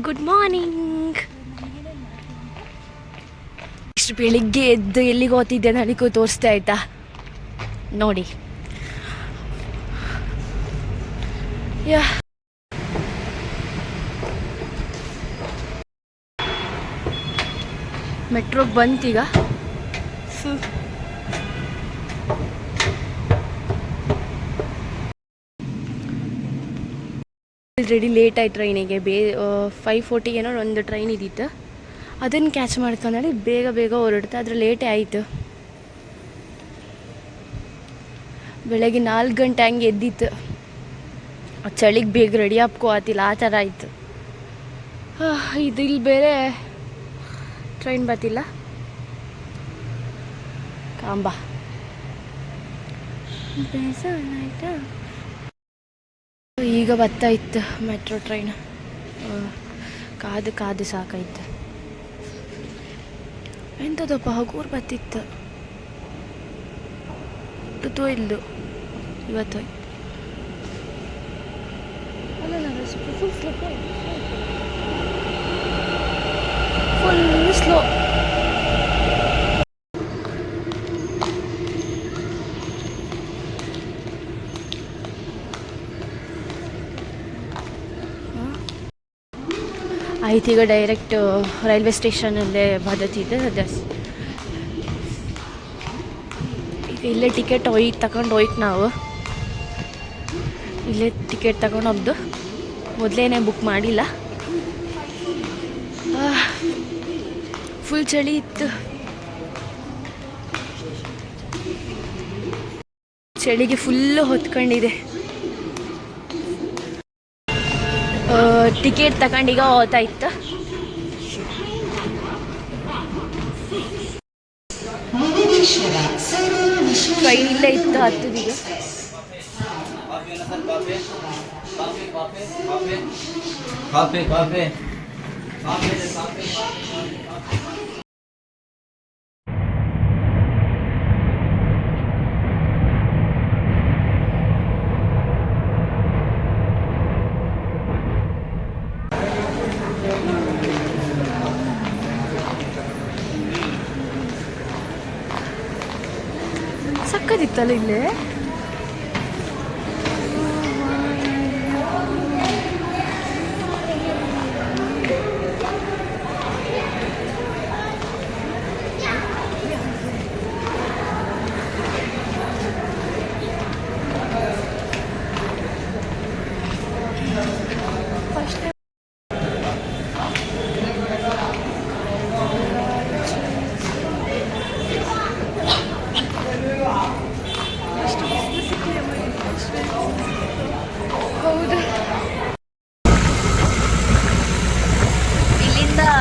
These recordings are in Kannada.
Good morning. ಇಷ್ಟು ಬೆಳಿಗ್ಗೆ ಎದ್ದು ಎಲ್ಲಿಗೆ ಹೋಗ್ತಿದ್ದೆ ನನಗೂ ತೋರಿಸ್ತಾ ಆಯ್ತಾ ನೋಡಿ. ಯಾ ಮೆಟ್ರೋಗೆ ಬಂತೀಗ. ಆಲ್ರೆಡಿ ಲೇಟ್ ಆಯ್ತು ಟ್ರೈನಿಗೆ. 5:40 ಏನೋ ಒಂದು ಟ್ರೈನ್ ಇದ್ದಿತ್ತು, ಅದನ್ನು ಕ್ಯಾಚ್ ಮಾಡ್ಕೊಂಡಿ ಬೇಗ ಬೇಗ ಹೊರಡ್ತಾ. ಆದರೆ ಲೇಟೇ ಆಯಿತು. ಬೆಳಗ್ಗೆ 4 ಗಂಟೆ ಹಂಗೆ ಎದ್ದಿತ್ತು. ಚಳಿಗೆ ಬೇಗ ರೆಡಿ ಹಾಕೋ ಆತಿಲ್ಲ, ಆ ಥರ ಆಯಿತು. ಇದು ಇಲ್ಲಿ ಬೇರೆ ಟ್ರೈನ್ ಬರ್ತಿಲ್ಲ. ಕಾಂಬಾ ಬೇಸನಾಯ್ತಾ. ಈಗ ಬರ್ತಾ ಇತ್ತು ಮೆಟ್ರೋ ಟ್ರೈನ್. ಕಾದು ಕಾದು ಸಾಕಾಯ್ತು. ಎಂಥದಪ್ಪ ಹಗೂರು ಬರ್ತಿತ್ತು. ಇಲ್ದು ಇವತ್ತು ಫುಲ್ ಸ್ಲೋ. ಆಯ್ತು, ಈಗ ಡೈರೆಕ್ಟ್ ರೈಲ್ವೆ ಸ್ಟೇಷನಲ್ಲೇ ಬದತಿದ್ದೆ. ಈಗ ಇಲ್ಲೇ ಟಿಕೆಟ್ ತಗೊಂಡು ಹೋಯ್ತು. ನಾವು ಇಲ್ಲೇ ಟಿಕೆಟ್ ತಗೊಂಡು ಹೋಗ್ದು, ಮೊದಲೇನೆ ಬುಕ್ ಮಾಡಿಲ್ಲ. ಫುಲ್ ಚಳಿ ಇತ್ತು. ಚಳಿಗೆ ಫುಲ್ಲು ಹೊತ್ಕೊಂಡಿದೆ. ಟಿಕೆಟ್ ತಗೊಂಡೀಗ ಹೋಗ್ತಾ ಇತ್ತು. ಟ್ರೈನ್ ಇಲ್ಲೇ ಇತ್ತು, ಹತ್ತದೀಗ. ಸಕ್ಕದಿತ್ತಲ್ಲ ಇಲ್ಲೇ.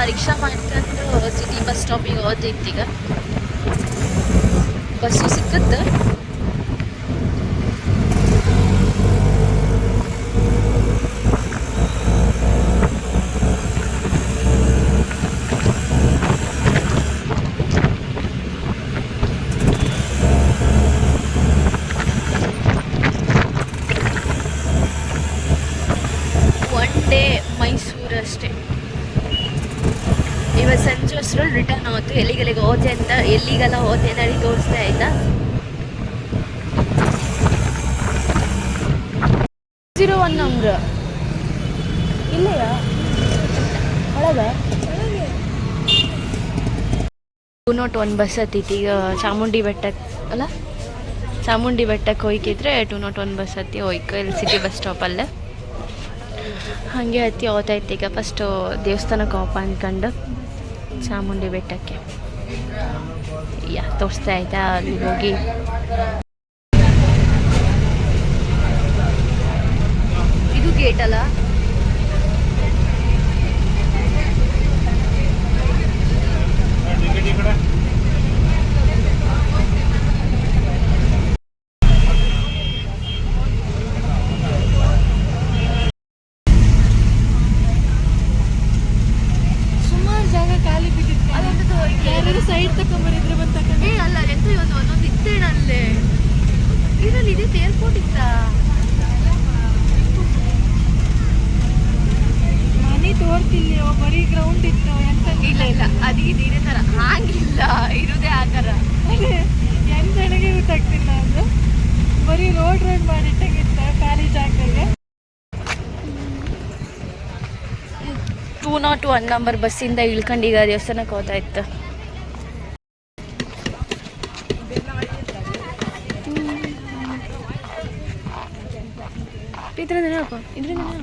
ರಿಕ್ಷಾ ಮಾಡ್ಕೊಂಡು ಸಿಟಿ ಬಸ್ ಸ್ಟಾಪಿಗೆ ಹೋಗ್ತೈತಿ. ಈಗ ಬಸ್ಸು ಸಿಕ್ಕತ್ತೆ. ಒನ್ ಡೇ ಮೈಸೂರು ಅಷ್ಟೇ. ಇವತ್ತು ಸಂಜೆ ಅಷ್ಟರಲ್ಲಿ ರಿಟರ್ನ್ ಆಯಿತು. ಎಲ್ಲಿಗೆಲ್ಲಿಗೆ ಹೋದೆ ಅಂತ, ಎಲ್ಲಿಗೆಲ್ಲ ಹೋದೆ ಅಂತ ತೋರಿಸ್ತಾ ಆಯ್ತಾ. 01 ನಂಬರ್ ಇಲ್ಲೆಯಾ ಒಳಗ 201 ಬಸ್ ಹತ್ತೈತಿ. ಈಗ ಚಾಮುಂಡಿ ಬೆಟ್ಟಕ್ಕೆ ಅಲ್ಲ, ಚಾಮುಂಡಿ ಬೆಟ್ಟಕ್ಕೆ ಹೋಯ್ಕಿದ್ರೆ 201 ಬಸ್ ಹತ್ತಿ ಹೋಯ್ಕ ಇಲ್ಲಿ ಸಿಟಿ ಬಸ್ ಸ್ಟಾಪಲ್ಲೇ. ಹಾಗೆ ಹತ್ತಿ ಹೋಗ್ತಾಯಿತ್ತು. ಈಗ ಫಸ್ಟು ದೇವಸ್ಥಾನಕ್ಕೆ ಹೋಪ ಅಂದ್ಕೊಂಡು ಚಾಮುಂಡಿ ಬೆಟ್ಟಕ್ಕೆ ತೋರಿಸ್ತಾ ಆಯ್ತಾ. ಅಲ್ಲಿ ಹೋಗಿ ಇದು ಗೇಟ್ ಅಲ್ಲ, ಸೈಡ್ ತಕೊಂಬರಿದ್ರೆ ಬಂತ. ಅಲ್ಲ ಎಂತ ಒಂದೊಂದು ಇತ್ತೇನಲ್ಲೇ ಬರೀ ಗ್ರೌಂಡ್ ಇತ್ತು ಎಂತ ಇಲ್ಲ ಇಲ್ಲ ಅದೀಗ ಇದೇ ಥರ ಹಾಗಿಲ್ಲ ಇರೋದೇ ಆ ಥರ ಎಂತನಿಗೆ ಗೊತ್ತಾಗ್ತಿಲ್ಲ ಅದು ಬರೀ ರೋಡ್ ಮಾಡಿಟ್ಟಂಗಿತ್ತು ಖಾಲಿ ಜಾಗದಾಗೆ. 201 ನಂಬರ್ ಬಸ್ಸಿಂದ ಇಳ್ಕೊಂಡು ಈಗ ದೇವಸ್ಥಾನಕ್ಕೆ ಹೋಗ್ತಾ ಇತ್ತು. ಇದರಿಂದನೇ ಹಾಪ ಇದರಿಂದನೇ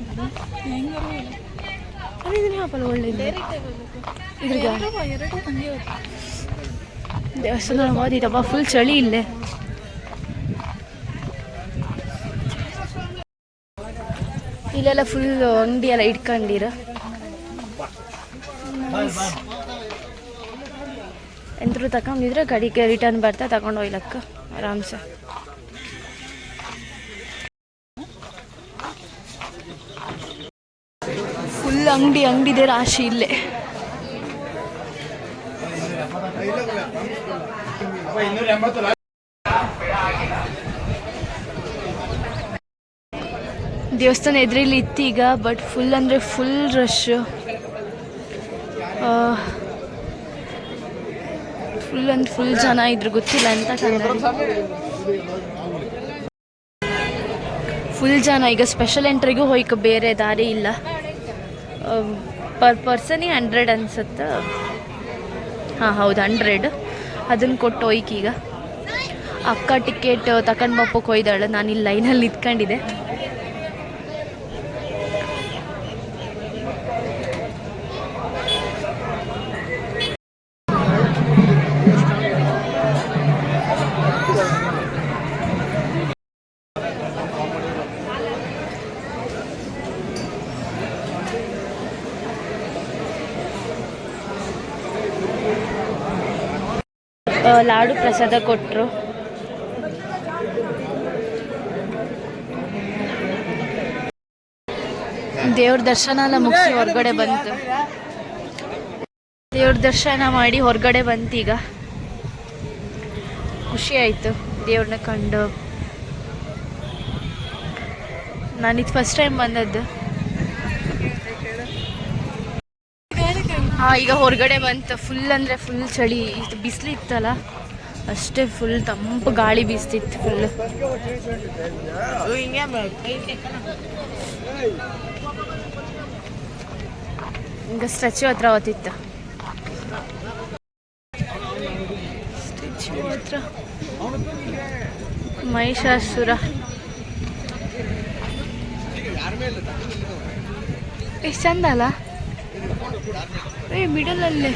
ಹಾಪಲ್ಲ ಒಳ್ಳೆಯದು ಇದ್ರಿಗೆ ದೇವಸ್ಥಾನ ಹೋದಿತ್ತಪ್ಪ. ಫುಲ್ ಚಳಿ ಇಲ್ಲೇ. ಇಲ್ಲೆಲ್ಲ ಫುಲ್ ಅಂಗಡಿ ಎಲ್ಲ ಇಟ್ಕೊಂಡಿರ ಎಂತರು ತಗೊಂಡಿದ್ರೆ ಗಾಡಿಗೆ ರಿಟರ್ನ್ ಬರ್ತಾ ತಗೊಂಡು ಹೋಗ್ಲಕ್ಕ ಆರಾಮ್ಸೆ. ಫುಲ್ ಅಂಗಡಿದೆ ರಾಶಿ ಇಲ್ಲೇ. ದೇವಸ್ಥಾನ ಎದುರಲ್ಲಿ ಇತ್ತೀಗ, ಬಟ್ ಫುಲ್ ಅಂದರೆ ಫುಲ್ ರಶ್. ಫುಲ್ ಅಂದ್ರೆ ಫುಲ್ ಜನ ಇದ್ರು, ಗೊತ್ತಿಲ್ಲ ಅಂತ ಫುಲ್ ಜನ. ಈಗ ಸ್ಪೆಷಲ್ ಎಂಟ್ರಿಗೂ ಹೋಯ್ಕ ಬೇರೆ ದಾರಿ ಇಲ್ಲ. ಪರ್ ಪರ್ಸನಿಗೆ 100 ಅನ್ಸುತ್ತೆ. ಹಾಂ ಹೌದು 100 ಅದನ್ನು ಕೊಟ್ಟು ಹೋಯ್ಕೀಗ. ಅಕ್ಕ ಟಿಕೆಟ್ ತಗೊಂಡು ಬಪ್ಪಕ್ಕೆ ಹೋಯ್ದಾಳೆ. ನಾನು ಇಲ್ಲಿ ಲೈನಲ್ಲಿ ನಿಂತ್ಕೊಂಡಿದ್ದೆ. ಲಾಡು ಪ್ರಸಾದ ಕೊಟ್ಟರು. ದೇವ್ರ ದರ್ಶನ ಎಲ್ಲ ಮುಗಿಸಿ ಹೊರಗಡೆ ಬಂತು. ದೇವ್ರ ದರ್ಶನ ಮಾಡಿ ಹೊರಗಡೆ ಬಂತೀಗ. ಖುಷಿ ಆಯಿತು ದೇವ್ರನ್ನ ಕಂಡು. ನಾನಿದು ಫಸ್ಟ್ ಟೈಮ್ ಬಂದದ್ದು. ಹಾಂ ಈಗ ಹೊರಗಡೆ ಬಂತು. ಫುಲ್ ಅಂದರೆ ಫುಲ್ ಚಳಿ. ಇದು ಬಿಸಿಲು ಇತ್ತಲ್ಲ ಅಷ್ಟೇ, ಫುಲ್ ತಂಪು ಗಾಳಿ ಬೀಸ್ತಿತ್ತು ಫುಲ್. ಈಗ ಸ್ಟ್ಯಾಚ್ಯೂ ಹತ್ರ ಹೋಗ್ತಿತ್ತು. ಸ್ಟ್ಯಾಚ್ಯೂ ಹತ್ರ ಮಹಿಷಾಸುರ ಎಷ್ಟು ಚಂದ ಅಲ್ಲ. ಮಿಡಲಲ್ಲೇ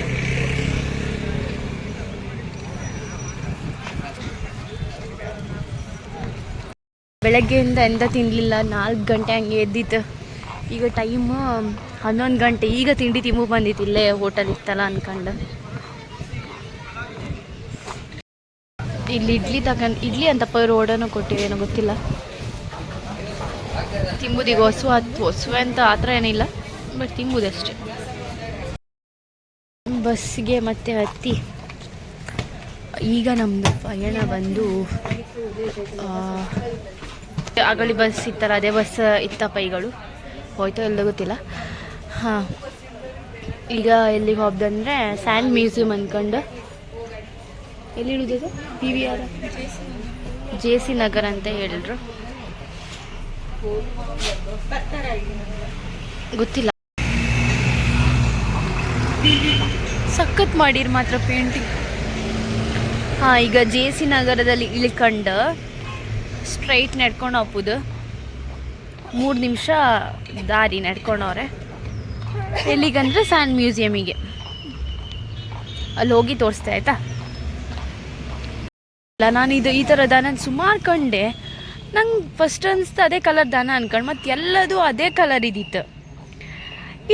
ಬೆಳಗ್ಗೆಯಿಂದ ಎಂತ ತಿನ್ನಲಿಲ್ಲ. 4 ಗಂಟೆ ಹಂಗೆ ಎದ್ದಿತ್ತು. ಈಗ ಟೈಮು 11 ಗಂಟೆ. ಈಗ ತಿಂಡಿ ತಿಂಬು ಬಂದಿತ್ತು, ಇಲ್ಲೇ ಹೋಟೆಲ್ ಇತ್ತಲ್ಲ ಅಂದ್ಕೊಂಡು. ಇಲ್ಲಿ ಇಡ್ಲಿ ಅಂತಪ್ಪ ರೋಡನ್ನು ಕೊಟ್ಟಿವೇನೋ ಗೊತ್ತಿಲ್ಲ. ತಿಂಬುದೀಗ ಹೊಸುವೆ ಅಂತ ಆ ಥರ ಏನಿಲ್ಲ, ಬಟ್ ತಿಂಬುದಷ್ಟೇ. ಬಸ್ಗೆ ಮತ್ತೆ ಹತ್ತಿ ಈಗ ನಮ್ಮದು ಪಯಣ ಬಂದು ಆಗಲಿ ಬಸ್ ಇತ್ತಲ್ಲ ಅದೇ ಬಸ್ ಇತ್ತಪ್ಪ. ಈಗಳು ಹೋಯ್ತೋ ಎಲ್ಲ ಗೊತ್ತಿಲ್ಲ. ಹಾಂ ಈಗ ಎಲ್ಲಿಗೆ ಹೋಗ್ದಂದರೆ ಸ್ಯಾಂಡ್ ಮ್ಯೂಸಿಯಂ ಅಂದ್ಕೊಂಡು. ಎಲ್ಲಿ ಇಳಿದದು? PVR JC ನಗರ್ ಅಂತ ಹೇಳಿದ್ರು, ಗೊತ್ತಿಲ್ಲ. ಸಖತ್ ಮಾಡಿರ್ ಮಾತ್ರ ಪೇಂಟಿಂಗ್. ಹಾಂ ಈಗ JC ನಗರದಲ್ಲಿ ಇಳ್ಕೊಂಡು ಸ್ಟ್ರೈಟ್ ನಡ್ಕೊಂಡು ಹೋಗ್ಬೋದು. 3 ನಿಮಿಷ ದಾರಿ ನಡ್ಕೊಂಡವ್ರೆ. ಎಲ್ಲಿಗಂದ್ರೆ ಸ್ಯಾಂಡ್ ಮ್ಯೂಸಿಯಮಿಗೆ. ಅಲ್ಲಿ ಹೋಗಿ ತೋರಿಸ್ತೆ ಆಯಿತಾ. ಇಲ್ಲ ನಾನು ಈ ಥರ ದನ ಸುಮಾರು ಕಂಡೆ. ನಂಗೆ ಫಸ್ಟ್ ಅನಿಸ್ತು ಅದೇ ಕಲರ್ ದನ ಅನ್ಕೊಂಡು, ಮತ್ತು ಎಲ್ಲದು ಅದೇ ಕಲರ್ ಇದ್ದಿತ್ತು.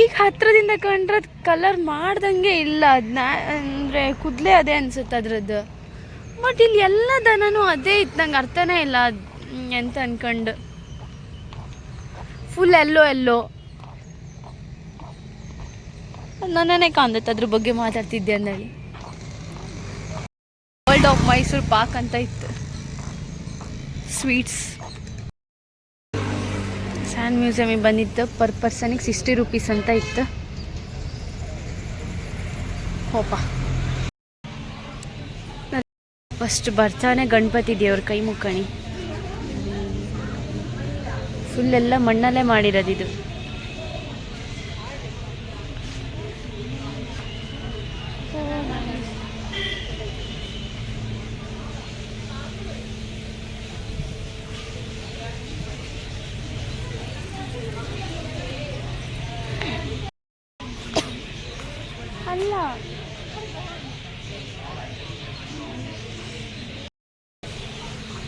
ಈಗ ಹತ್ರದಿಂದ ಕಂಡ್ರೆ ಕಲರ್ ಮಾಡ್ದಂಗೆ ಇಲ್ಲ. ಅದನ್ನ ಅಂದರೆ ಕೂದಲೇ ಅದೇ ಅನಿಸುತ್ತೆ ಅದ್ರದ್ದು. ಬಟ್ ಇಲ್ಲಿ ಎಲ್ಲ ದನನೂ ಅದೇ ಇತ್ತು. ನಂಗೆ ಅರ್ಥನೇ ಇಲ್ಲ ಎಂತ ಅನ್ಕೊಂಡು. ಫುಲ್ ಎಲ್ಲೋ ನನ್ನೇ ಕಾಣ್ದತ್ತೆ ಅದ್ರ ಬಗ್ಗೆ ಮಾತಾಡ್ತಿದ್ದೆ ಅಂದೇಳಿ. ವರ್ಲ್ಡ್ ಆಫ್ ಮೈಸೂರು ಪಾಕ್ ಅಂತ ಇತ್ತು, ಸ್ವೀಟ್ಸ್. ಸ್ಯಾಂಡ್ ಮ್ಯೂಸಿಯಮಿಗೆ ಬಂದಿತ್ತು. ಪರ್ ಪರ್ಸನಿಗೆ 60 ರೂಪೀಸ್ ಅಂತ ಇತ್ತು. ಹೋಪ ಫಸ್ಟ್ ಬರ್ತಾನೆ ಗಣಪತಿ ದೇವ್ರ ಕೈ ಮುಕ್ಕಣಿ. ಫುಲ್ಲೆಲ್ಲ ಮಣ್ಣಲ್ಲೇ ಮಾಡಿರೋದಿದು. ಅಲ್ಲ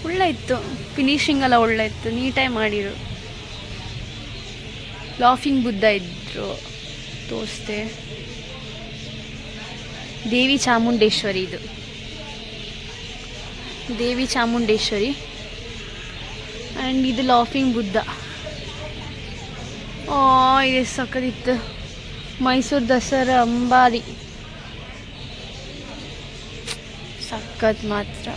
ಒಳ್ಳೆ ಇತ್ತು, ಫಿನಿಶಿಂಗ್ ಎಲ್ಲ ಒಳ್ಳೆ ಇತ್ತು, ನೀಟಾಗಿ ಮಾಡಿರು. ಲಾಫಿಂಗ್ ಬುದ್ಧ ಇದ್ರು ತೋರಿಸ್ದೆ. ದೇವಿ ಚಾಮುಂಡೇಶ್ವರಿ, ಇದು ದೇವಿ ಚಾಮುಂಡೇಶ್ವರಿ ಆ್ಯಂಡ್ ಇದು ಲಾಫಿಂಗ್ ಬುದ್ಧ. ಇದೆ ಸಕ್ಕದಿತ್ತು. ಮೈಸೂರು ದಸರಾ ಅಂಬಾರಿ ಸಖತ್ ಮಾತ್ರ.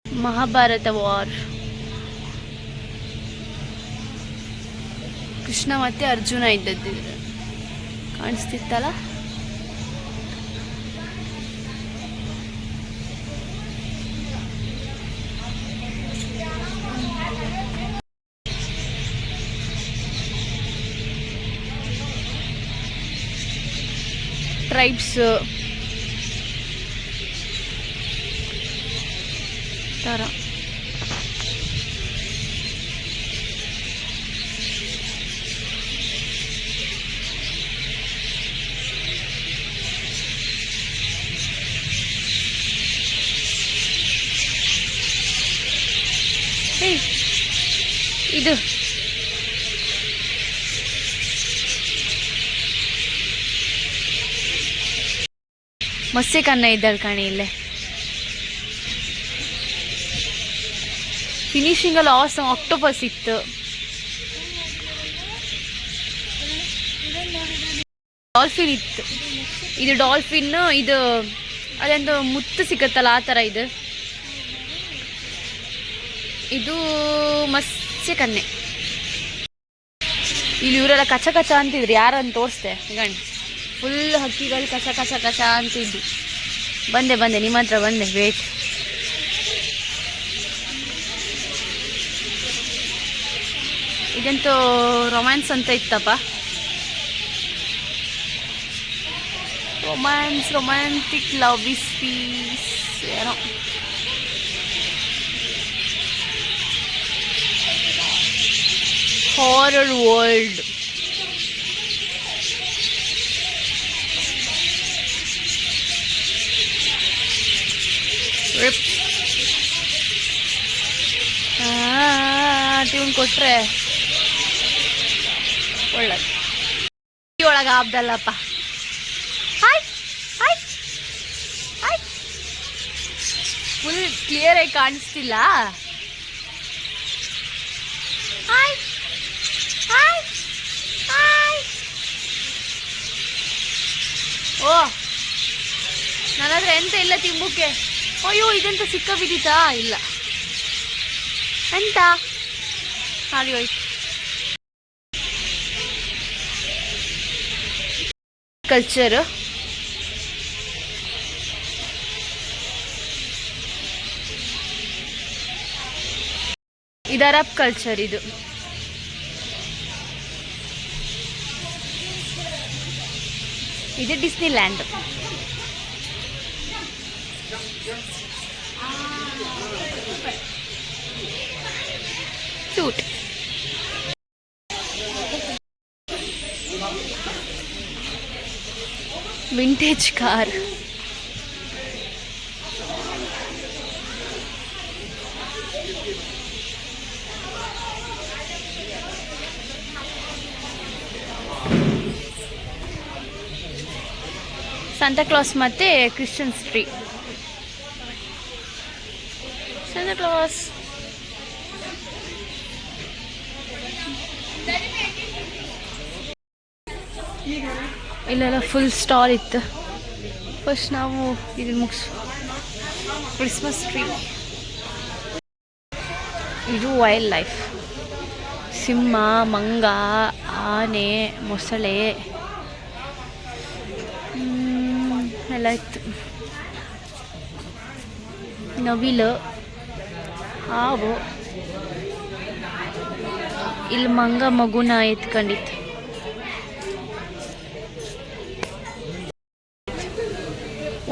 ಮಹಾಭಾರತ ವಾರ್, ಕೃಷ್ಣ ಮತ್ತೆ ಅರ್ಜುನ ಇದ್ದದ್ದಿದ್ರೆ ಕಾಣಿಸ್ತಿತ್ತಲ್ಲ. ಟ್ರೈಬ್ಸ್ ಥರ. ಇದು ಮತ್ಸ್ಯ ಕನ್ನ ಇದ್ದಾಳೆ ಕಾಣಿ ಇಲ್ಲೇ. ಫಿನಿಶಿಂಗ್ ಅಲ್ಲಿ ಆಸಮ್. ಆಕ್ಟೋಪಸ್ ಇತ್ತು. ಡಾಲ್ಫಿನ್ ಇತ್ತು. ಇದು ಡಾಲ್ಫಿನ್. ಇದು ಅದೆಂತ ಮುತ್ತು ಸಿಕ್ಕತ್ತಲ್ಲ ಆ ಥರ. ಇದು ಮತ್ಸ್ಯ ಕನ್ಯೆ. ಇಲ್ಲಿ ಇವರೆಲ್ಲ ಕಚ ಕಚ ಅಂತಿದ್ರು. ಯಾರಂತ ತೋರಿಸ್ದೆ ಗಣ್. ಫುಲ್ ಹಕ್ಕಿಗಳು ಕಚ ಕಚ ಕಚ ಅಂತಿದ್ದು. ಬಂದೆ ನಿಮ್ಮ ಹತ್ರ ಬಂದೆ. ವೇಟ್. ಇದಂತೂ ರೊಮ್ಯಾನ್ಸ್ ಅಂತ ಇತ್ತಪ್ಪ. ರೊಮ್ಯಾಂಟಿಕ್ ಲವ್ ಇಸ್ ಪೀಸ್ ಏನೋ. Horror world. ಟ್ಯೂನ್ ಕೊಟ್ರೆ ಒಳ್ಳೇದು. ಒಳಗೆ ಆಬ್ದಲ್ಲಪ್ಪ. Hi hi hi. Full clear ಆಗಿ ಕಾಣಿಸ್ತಿಲ್ಲ. Hi hi hi. ಓ ನನ್ನತ್ರ ಎಂತ ಇಲ್ಲ ತಿಂಬುಕ್ಕೆ. ಅಯ್ಯೋ ಇದೆಂತ ಸಿಕ್ಕ ಬಿದ್ದಿತಾ? ಇಲ್ಲ ಎಂತ ಹಾಗೆ ಹೋಯ್ತು. ಕಲ್ಚರ್ ಇದು ಅರಬ್ ಕಲ್ಚರ್. ಇದು Disneyland. Cute. Vintage car. Santa Claus ಮತ್ತೆ ಕ್ರಿಶ್ಚಿಯನ್ಸ್ ಟ್ರೀ. Santa Claus. ಇಲ್ಲೆಲ್ಲ ಫುಲ್ ಸ್ಟಾಲ್ ಇತ್ತು. ಫಸ್ಟ್ ನಾವು ಇದನ್ನು ಮುಗಿಸು. Christmas tree. ಇದು ವೈಲ್ಡ್ ಲೈಫ್. ಸಿಂಹ, ಮಂಗ, ಆನೆ, ಮೊಸಳೆ ಎಲ್ಲ ಇತ್ತು. ನವಿಲು, ಹಾವು, ಇಲ್ಲಿ ಮಂಗ ಮಗುನ ಎತ್ಕೊಂಡಿತ್ತು.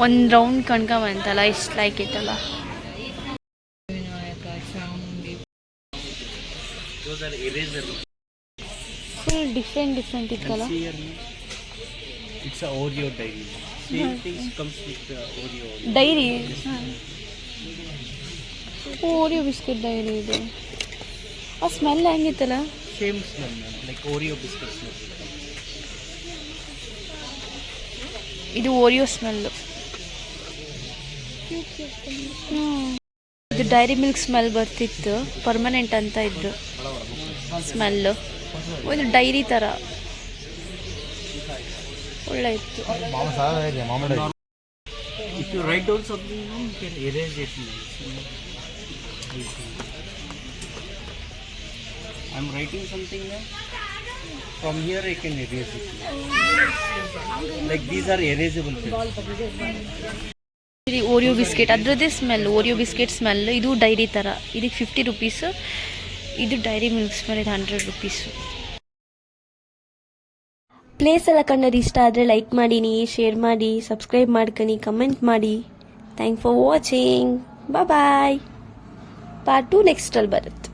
ಒಂದು ರೌಂಡ್ ಕಣ್ಕೊಂಬಂತಲ್ಲ, ಇಷ್ಟು ಲೈಕ್ ಇತ್ತಲ್ಲ. ಫುಲ್ ಡಿಫ್ರೆಂಟ್ ಇತ್ತಲ್ಲ. It's a Oreo dairy. Same things comes with the Oreo. Dairy, Oreo biscuit Dairy ಇದು. ಆ ಸ್ಮೆಲ್ ಹೆಂಗಿತ್ತಲ್ಲ. Same smell, man. Like Oreo biscuit smell. ಇದು ಓರಿಯೋ ಸ್ಮೆಲ್ಲು. ಇದು ಡೈರಿ ಮಿಲ್ಕ್ ಸ್ಮೆಲ್ ಬರ್ತಿತ್ತು. ಪರ್ಮನೆಂಟ್ ಅಂತ ಇದ್ದು ಸ್ಮೆಲ್ಲು. ಒಂದು ಡೈರಿ ಥರ ಒಳ್ಳೆ ಇತ್ತು. If you write down something, you can erase it. I'm writing something now. From here I can erase it. Like these are erasable things. ಇದು ಓರಿಯೋ ಬಿಸ್ಕೆಟ್, ಅದರದ್ದೇ ಸ್ಮೆಲ್. Oreo biscuit smell. ಇದು ಡೈರಿ ಥರ. ಇದಕ್ಕೆ 50 ರುಪೀಸು. ಇದು ಡೈರಿ ಮಿಲ್ಕ್ ಸ್ಮೆಲ್. ಇದು 100 ರುಪೀಸು. ಪ್ಲೇಸ್ ಎಲ್ಲ ಕಂಡರೆ ಇಷ್ಟ ಆದರೆ ಲೈಕ್ ಮಾಡಿ, ಶೇರ್ ಮಾಡಿ, ಸಬ್ಸ್ಕ್ರೈಬ್ ಮಾಡ್ಕೊಳ್ಳಿ, ಕಮೆಂಟ್ ಮಾಡಿ. Thank for watching. Bye. Part 2 ನೆಕ್ಸ್ಟಲ್ಲಿ ಬರುತ್ತೆ.